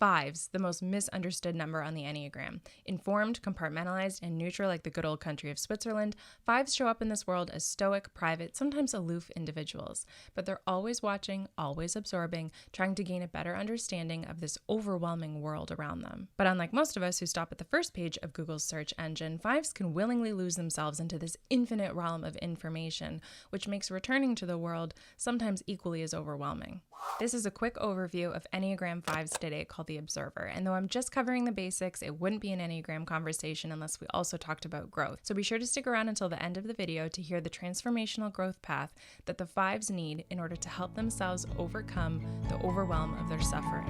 Fives, the most misunderstood number on the Enneagram. Informed, compartmentalized, and neutral like the good old country of Switzerland, fives show up in this world as stoic, private, sometimes aloof individuals. But they're always watching, always absorbing, trying to gain a better understanding of this overwhelming world around them. But unlike most of us who stop at the first page of Google's search engine, fives can willingly lose themselves into this infinite realm of information, which makes returning to the world sometimes equally as overwhelming. This is a quick overview of Enneagram 5s today called The Observer, and though I'm just covering the basics, it wouldn't be an Enneagram conversation unless we also talked about growth. So be sure to stick around until the end of the video to hear the transformational growth path that the 5s need in order to help themselves overcome the overwhelm of their suffering.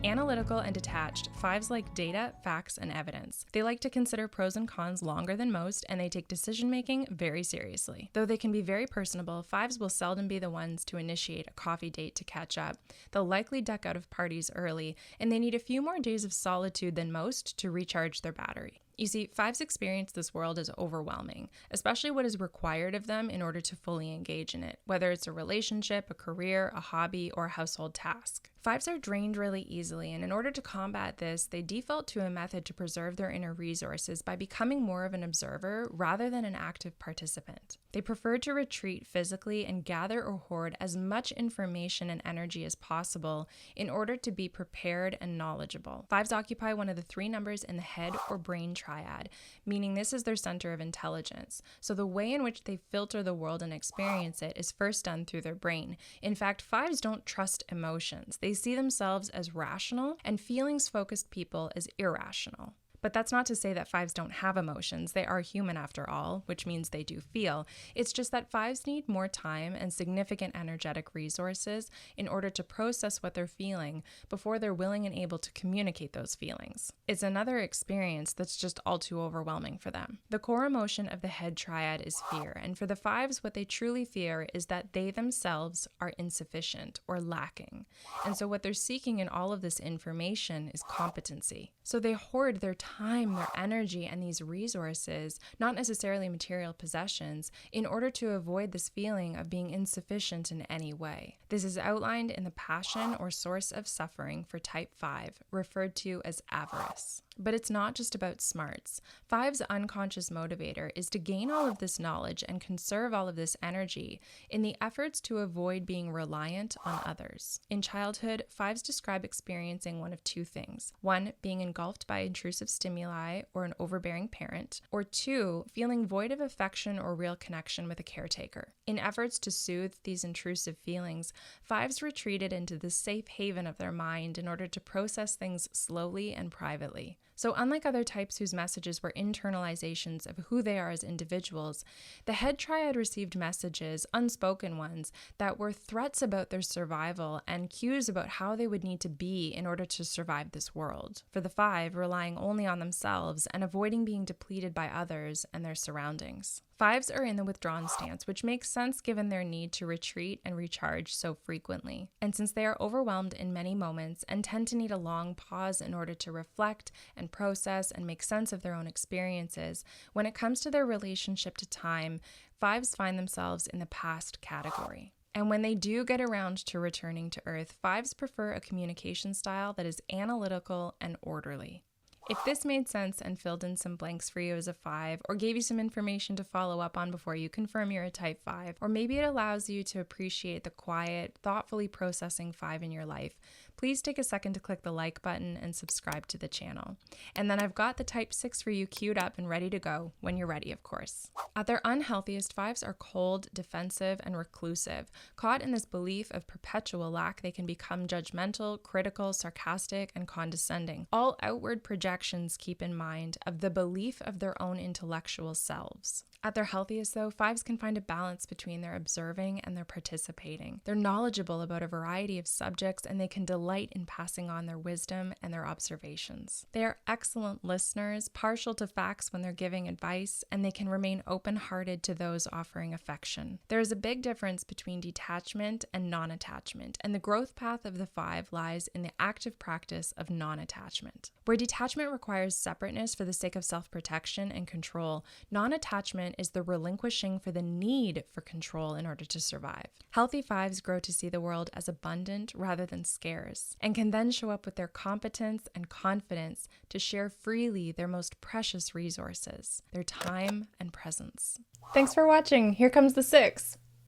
Analytical and detached, 5s like data, facts, and evidence. They like to consider pros and cons longer than most, and they take decision-making very seriously. Though they can be very personable, 5s will seldom be the ones to initiate a coffee date to catch up. They'll likely duck out of parties early, and they need a few more days of solitude than most to recharge their battery. You see, 5s experience this world as overwhelming, especially what is required of them in order to fully engage in it, whether it's a relationship, a career, a hobby, or a household task. 5s are drained really easily, and in order to combat this, they default to a method to preserve their inner resources by becoming more of an observer rather than an active participant. They prefer to retreat physically and gather or hoard as much information and energy as possible in order to be prepared and knowledgeable. 5s occupy one of the 3 numbers in the head or brain triad, meaning this is their center of intelligence. So the way in which they filter the world and experience it is first done through their brain. In fact, 5s don't trust emotions. They see themselves as rational and feelings-focused people as irrational. But that's not to say that 5s don't have emotions. They are human after all, which means they do feel. It's just that 5s need more time and significant energetic resources in order to process what they're feeling before they're willing and able to communicate those feelings. It's another experience that's just all too overwhelming for them. The core emotion of the head triad is fear, and for the 5s, what they truly fear is that they themselves are insufficient or lacking. And so what they're seeking in all of this information is competency. So they hoard their time, their energy, and these resources, not necessarily material possessions, in order to avoid this feeling of being insufficient in any way. This is outlined in the passion or source of suffering for type 5, referred to as avarice. But it's not just about smarts. 5's unconscious motivator is to gain all of this knowledge and conserve all of this energy in the efforts to avoid being reliant on others. In childhood, 5s describe experiencing one of two things. 1, being engulfed by intrusive stimuli or an overbearing parent, or 2, feeling void of affection or real connection with a caretaker. In efforts to soothe these intrusive feelings, 5s retreated into the safe haven of their mind in order to process things slowly and privately. So unlike other types whose messages were internalizations of who they are as individuals, the head triad received messages, unspoken ones, that were threats about their survival and cues about how they would need to be in order to survive this world. For the 5, relying only on themselves and avoiding being depleted by others and their surroundings. 5s are in the withdrawn stance, which makes sense given their need to retreat and recharge so frequently. And since they are overwhelmed in many moments and tend to need a long pause in order to reflect and process and make sense of their own experiences, when it comes to their relationship to time, 5s find themselves in the past category. And when they do get around to returning to Earth, 5s prefer a communication style that is analytical and orderly. If this made sense and filled in some blanks for you as a 5, or gave you some information to follow up on before you confirm you're a type 5, or maybe it allows you to appreciate the quiet, thoughtfully processing 5 in your life, please take a second to click the like button and subscribe to the channel. And then I've got the type 6 for you queued up and ready to go when you're ready, of course. At their unhealthiest, 5s are cold, defensive, and reclusive. Caught in this belief of perpetual lack, they can become judgmental, critical, sarcastic, and condescending. All outward projections, keep in mind, of the belief of their own intellectual selves. At their healthiest, though, 5s can find a balance between their observing and their participating. They're knowledgeable about a variety of subjects, and they can delight in passing on their wisdom and their observations. They are excellent listeners, partial to facts when they're giving advice, and they can remain open-hearted to those offering affection. There is a big difference between detachment and non-attachment, and the growth path of the 5 lies in the active practice of non-attachment. Where detachment requires separateness for the sake of self-protection and control, non-attachment is the relinquishing for the need for control in order to survive. Healthy fives grow to see the world as abundant rather than scarce, and can then show up with their competence and confidence to share freely their most precious resources, their time and presence. Thanks for watching. Here comes the 6.